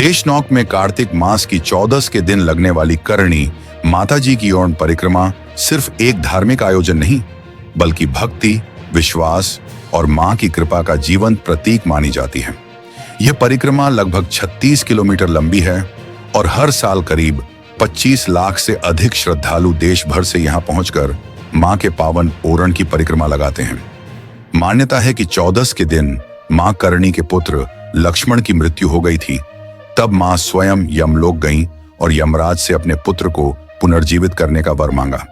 देशनौक में कार्तिक मास की 14 के दिन लगने वाली करणी माता जी की ओर परिक्रमा सिर्फ एक धार्मिक आयोजन नहीं, बल्कि भक्ति, विश्वास और मां की कृपा का जीवंत प्रतीक मानी जाती है। यह परिक्रमा लगभग 36 किलोमीटर लंबी है और हर साल करीब 25 लाख से अधिक श्रद्धालु देश भर से यहां पहुंचकर मां के पावन ओरण की परिक्रमा लगाते हैं। मान्यता है कि 14 के दिन मां करणी के पुत्र लक्ष्मण की मृत्यु हो गई थी। तब मां स्वयं यमलोक गईं और यमराज से अपने पुत्र को पुनर्जीवित करने का वर मांगा।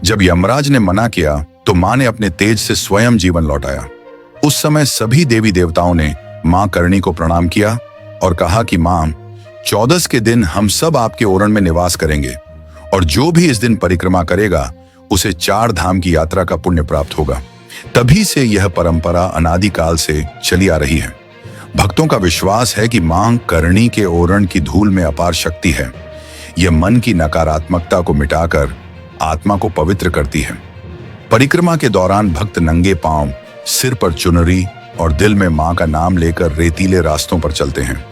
जब यमराज ने मना किया तो मां ने अपने तेज से स्वयं जीवन लौटाया। उस समय सभी देवी देवताओं ने मां करणी को प्रणाम किया और कहा कि मां, 14 के दिन हम सब आपके ओरण में निवास करेंगे और जो भी इस दिन परिक्रमा करेगा उसे 4 धाम की यात्रा का पुण्य प्राप्त होगा। तभी से यह परंपरा अनादिकाल से चली आ रही है। भक्तों का विश्वास है कि मां करणी के ओरण की धूल में अपार शक्ति है। यह मन की नकारात्मकता को मिटाकर आत्मा को पवित्र करती है। परिक्रमा के दौरान भक्त नंगे पांव, सिर पर चुनरी और दिल में मां का नाम लेकर रेतीले रास्तों पर चलते हैं।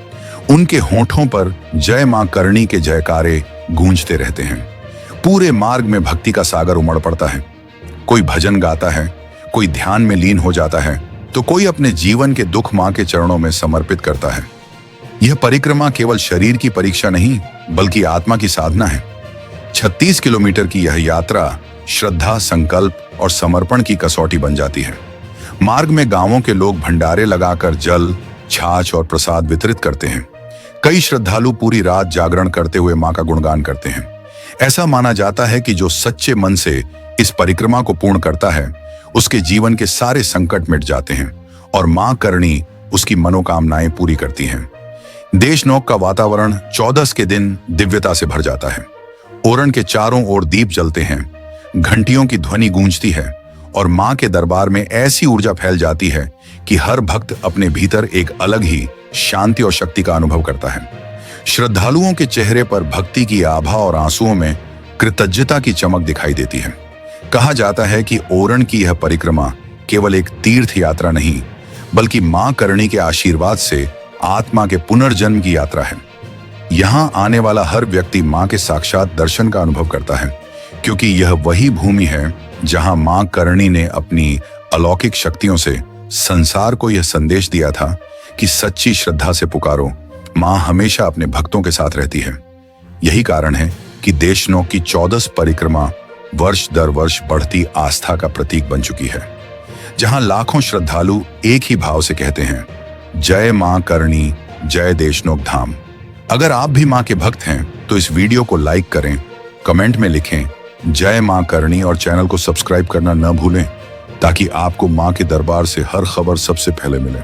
उनके होठों पर जय मां करणी के जयकारे गूंजते रहते हैं। पूरे मार्ग में भक्ति का सागर उमड़ पड़ता है। कोई भजन गाता है, कोई ध्यान में लीन हो जाता है, तो कोई अपने जीवन के दुख मां के चरणों में समर्पित करता है। यह परिक्रमा केवल शरीर की परीक्षा नहीं, बल्कि आत्मा की साधना है। 36 किलोमीटर की यह यात्रा श्रद्धा, संकल्प और समर्पण की कसौटी बन जाती है। मार्ग में गांवों के लोग भंडारे लगाकर जल, छाछ और प्रसाद वितरित करते हैं। कई श्रद्धालु पूरी रात जागरण करते हुए मां का गुणगान करते हैं। ऐसा माना जाता है कि जो सच्चे मन से इस परिक्रमा को पूर्ण करता है, उसके जीवन के सारे संकट मिट जाते हैं और मां करणी उसकी मनोकामनाएं पूरी करती हैं। देशनौक का वातावरण 14 के दिन दिव्यता से भर जाता है। ओरण के चारों ओर दीप जलते हैं, घंटियों की ध्वनि गूंजती है और मां के दरबार में ऐसी ऊर्जा फैल जाती है कि हर भक्त अपने भीतर एक अलग ही शांति और शक्ति का अनुभव करता है। श्रद्धालुओं के चेहरे पर भक्ति की आभा और आंसुओं में कृतज्ञता की चमक दिखाई देती है। कहा जाता है कि ओरण की यह परिक्रमा केवल एक तीर्थ यात्रा नहीं, बल्कि मां करणी के आशीर्वाद से आत्मा के पुनर्जन्म की यात्रा है। यहां आने वाला हर व्यक्ति मां के साक्षात दर्शन का अनुभव करता है, क्योंकि यह वही भूमि है जहां मां करणी ने अपनी अलौकिक शक्तियों से संसार को यह संदेश दिया था कि सच्ची श्रद्धा से पुकारो, मां हमेशा अपने भक्तों के साथ रहती है। यही कारण है कि देशनौक की 14 परिक्रमा वर्ष दर वर्ष बढ़ती आस्था का प्रतीक बन चुकी है, जहां लाखों श्रद्धालु एक ही भाव से कहते हैं, जय मां करणी, जय देशनौक धाम। अगर आप भी मां के भक्त हैं तो इस वीडियो को लाइक करें, कमेंट में लिखें जय मां करणी और चैनल को सब्सक्राइब करना न भूलें, ताकि आपको मां के दरबार से हर खबर सबसे पहले मिले।